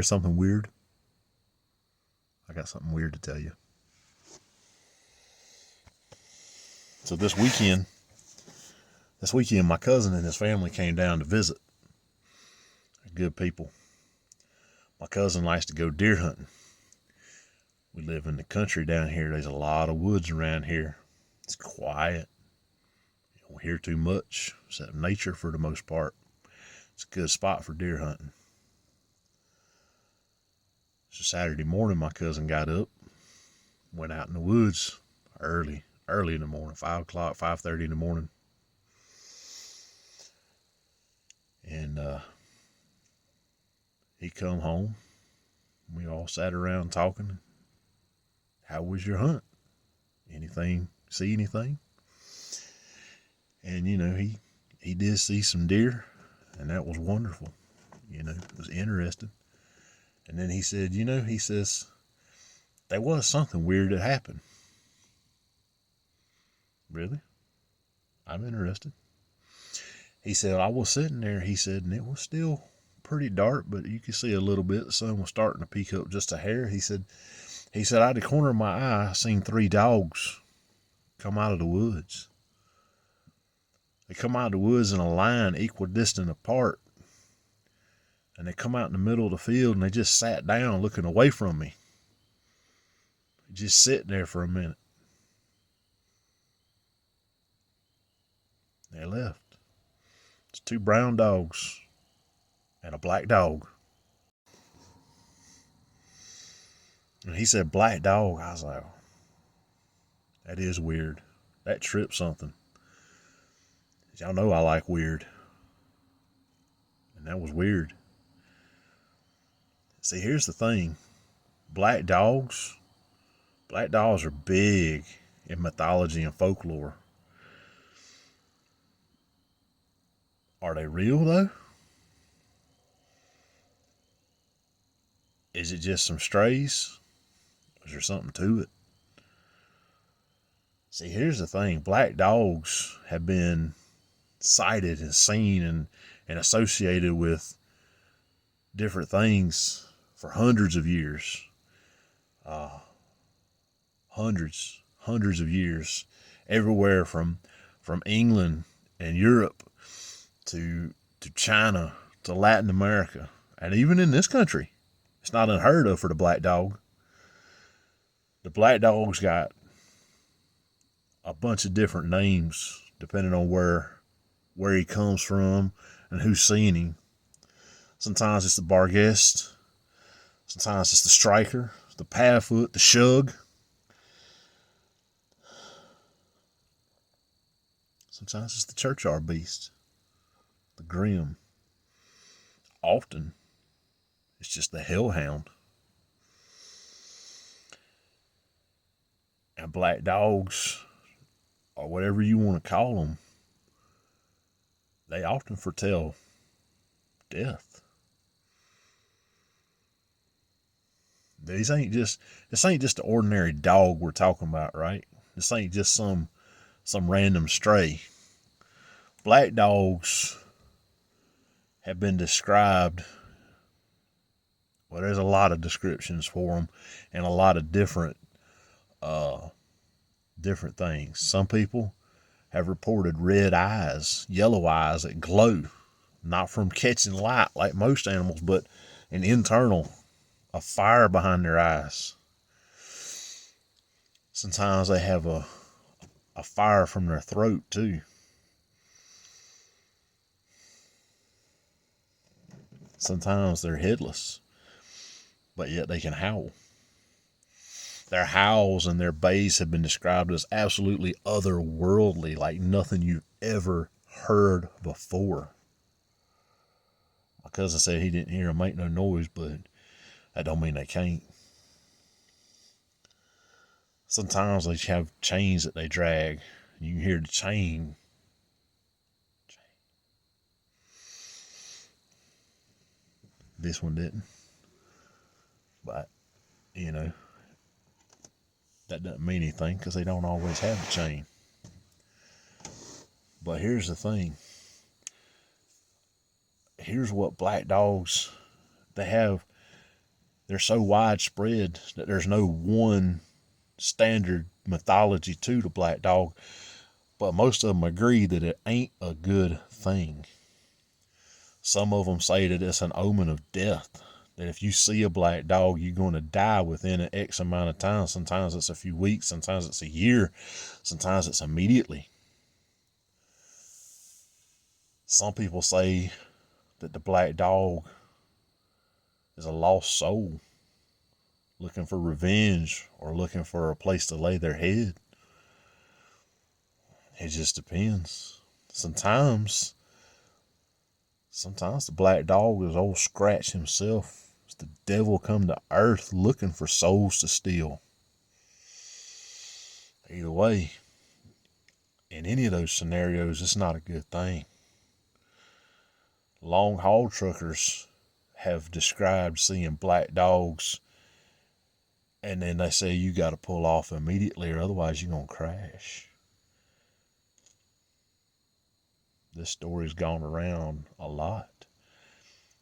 hear something weird? I got something weird to tell you. So this weekend, my cousin and his family came down to visit. They're good people. My cousin likes to go deer hunting. We live in the country down here. There's a lot of woods around here. It's quiet. You don't hear too much, except nature for the most part. It's a good spot for deer hunting. So Saturday morning, my cousin got up, went out in the woods early in the morning, 5 o'clock, 5:30 in the morning. And he come home. We all sat around talking. How was your hunt? See anything? And, he did see some deer, and that was wonderful. It was interesting. And then he said, he says, there was something weird that happened. Really? I'm interested. He said, I was sitting there, he said, and it was still pretty dark, but you could see a little bit. The sun was starting to peek up just a hair. He said, out of the corner of my eye, I seen 3 dogs come out of the woods. They come out of the woods in a line equidistant apart. And they come out in the middle of the field and they just sat down looking away from me. Just sitting there for a minute. They left. It's 2 brown dogs and a black dog. And he said, black dog. I was like, that is weird. That tripped something. Y'all know I like weird. And that was weird. See, here's the thing. Black dogs are big in mythology and folklore. Are they real, though? Is it just some strays? Is there something to it? See, here's the thing. Black dogs have been sighted and seen and associated with different things for hundreds of years. Hundreds of years. Everywhere from England and Europe to China to Latin America. And even in this country. It's not unheard of for the black dog. The black dog's got a bunch of different names depending on where he comes from and who's seen him. Sometimes it's the Barghest. Sometimes it's the Striker, the Padfoot, the Shug. Sometimes it's the Churchyard Beast, the Grim. Often it's just the Hellhound. And black dogs, or whatever you want to call them, they often foretell death. This ain't just the ordinary dog we're talking about, right? This ain't just some random stray. Black dogs have been described. Well, there's a lot of descriptions for them, and a lot of different things. Some people have reported red eyes, yellow eyes that glow, not from catching light like most animals, but an internal, a fire behind their eyes. Sometimes they have a fire from their throat too. Sometimes they're headless, but yet they can howl. Their howls and their bays have been described as absolutely otherworldly, like nothing you've ever heard before. My cousin said he didn't hear them make no noise, but that don't mean they can't. Sometimes they have chains that they drag. You can hear the chain. This one didn't. But, that doesn't mean anything because they don't always have a chain. But here's the thing. Here's what black dogs, they have they're so widespread that there's no one standard mythology to the black dog, but most of them agree that it ain't a good thing. Some of them say that it's an omen of death, that if you see a black dog, you're going to die within an X amount of time. Sometimes it's a few weeks, sometimes it's a year, sometimes it's immediately. Some people say that the black dog is a lost soul looking for revenge or looking for a place to lay their head. It just depends. Sometimes the black dog is old Scratch himself. It's the devil come to earth looking for souls to steal. Either way, in any of those scenarios, it's not a good thing. Long haul truckers have described seeing black dogs, and then they say you got to pull off immediately or otherwise you're going to crash. This story's gone around a lot.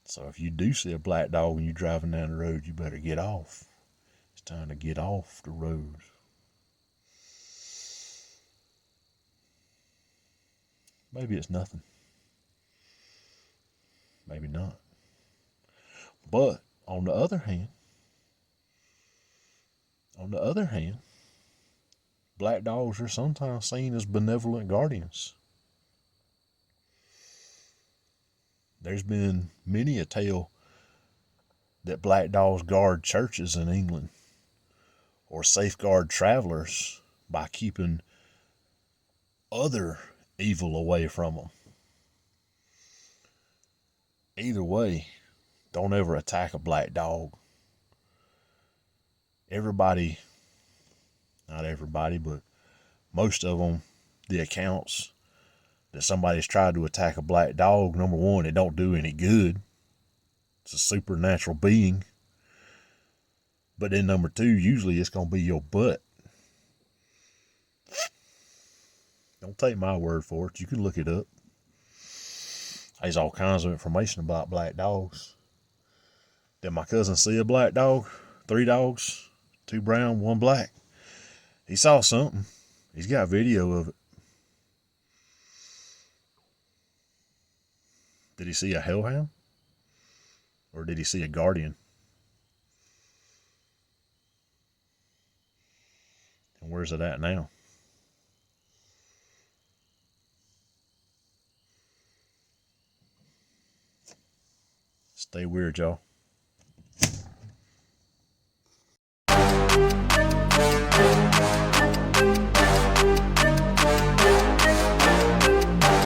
So if you do see a black dog when you're driving down the road, you better get off. It's time to get off the road. Maybe it's nothing. Maybe not. But on the other hand, black dogs are sometimes seen as benevolent guardians. There's been many a tale that black dogs guard churches in England or safeguard travelers by keeping other evil away from them. Either way, don't ever attack a black dog. Everybody, not everybody, but most of them, the accounts that somebody's tried to attack a black dog, number one, it don't do any good. It's a supernatural being. But then number two, usually it's going to be your butt. Don't take my word for it. You can look it up. There's all kinds of information about black dogs. Did my cousin see a black dog? 3 dogs, 2 brown, 1 black. He saw something. He's got video of it. Did he see a hellhound? Or did he see a guardian? And where's it at now? Stay weird, y'all.